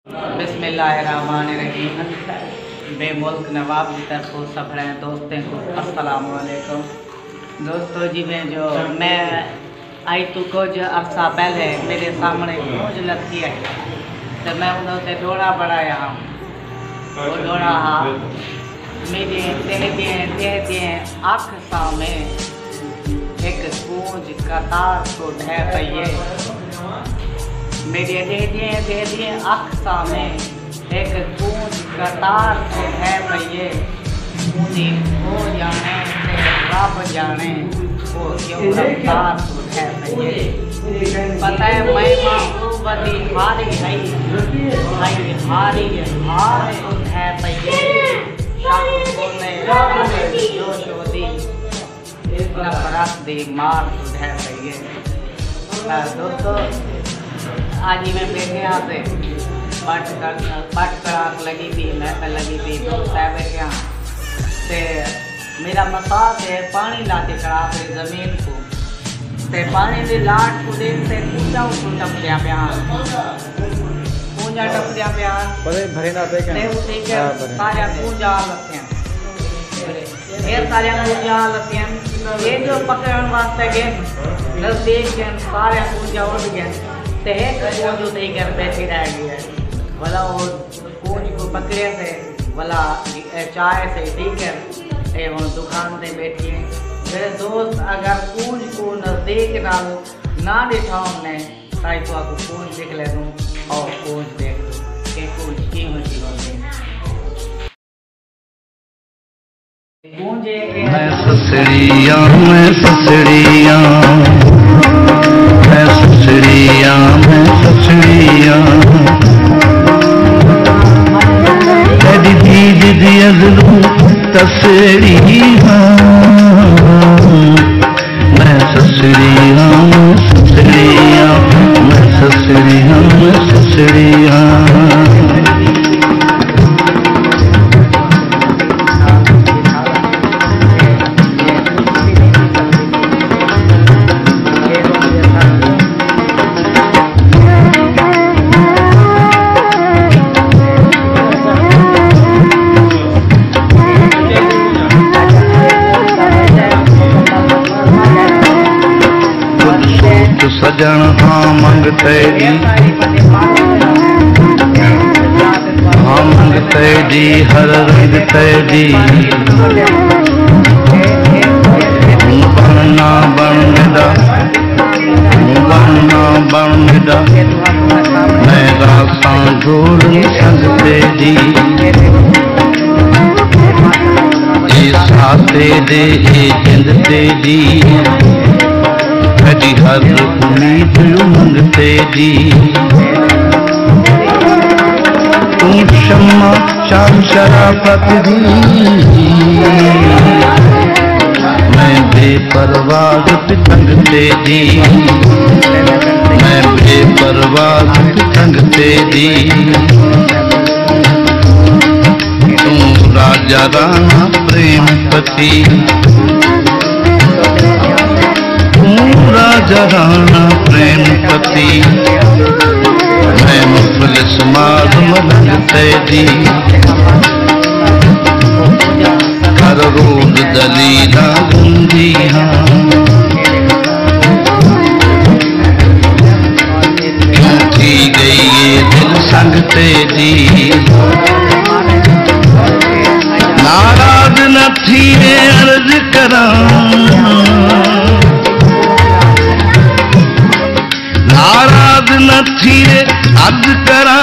बिस्मिल्लाहिर्रहमानिर्रहीम। बेमुल्क नवाब की तरफ सफर दोस्तों को अस्सलाम वालेकुम। दोस्तों जी मैं आई तो कुछ अरसा पहले मेरे सामने गूंज लगी है तो मैं उन्होंने दौड़ा बढ़ाया वो दौड़ा मेरे दे आँख सामने एक गूंज कतार तो ढह पइए मेरे दे आँख सामने एक गूंज कतार तो ढह पइए मुझे हो जाने से रब जाने वो क्यों रफ्तार तो ढह पइए पता है मैं महबूबती हारी हारी हार तो ढह पइए नफरत दी मार तो ढह पइए। दोस्तों आज ही मैं बैठे यहाँ से पट कड़ाक लगी थी महफिल लगी थी दोस्त साहब के यहाँ से मेरा मसाज है पानी लाते कड़ाक जमीन को ते पानी दे लाट को देखते पूजा उसको टपलिया प्यार पूजा टपलिया प्यार भरे ना पे ते उसे के सारे पूजा लगते हैं ढेर सारे पूजा लगते हैं ये जो पकड़न वास्ते के नजदीक के सारे पूजा उठ गए ते एक जो दे कर बैठी रह गई है वाला वो कूंज को पकड़े थे वाला चाय से ठीक है एवं दुकान पे बैठी है मेरे दोस्त अगर कूंज को नजदीक ना देखा हमने ताई तो आपको कूंज देख ले दूँ और कूंज देख लूँ कि कूंज की होती होती मैं ससुरिया मैं ससुरिया मैं ससुरिया मैं ससुरिया तेरी दीद दी अज़लू तसरिया मैं ससुरिया मैं ससुरिया मैं ससुरिया मैं ससुरिया सजन हाँ मंगते दी हर रंग तेरी बनना बनदा मैं रासा जोड़ संग तेरी साथे दे जिंद तेरी कदी हर उम्मीद उमंग तेरी तू शम्मा चार शराफत दी मैं बेपरवाह पतंग तेरी मैं बेपरवाह पतंग तेरी तू राजा राना प्रेम पति राजा राना प्रेम पति मैं मुफलिस माद मलंग तेरी हर रोज दलीला गूंजी हाँ क्यों की गई ये दिल संग तेरी नाराज न थी अर्ज करा नाराज न थी अज करा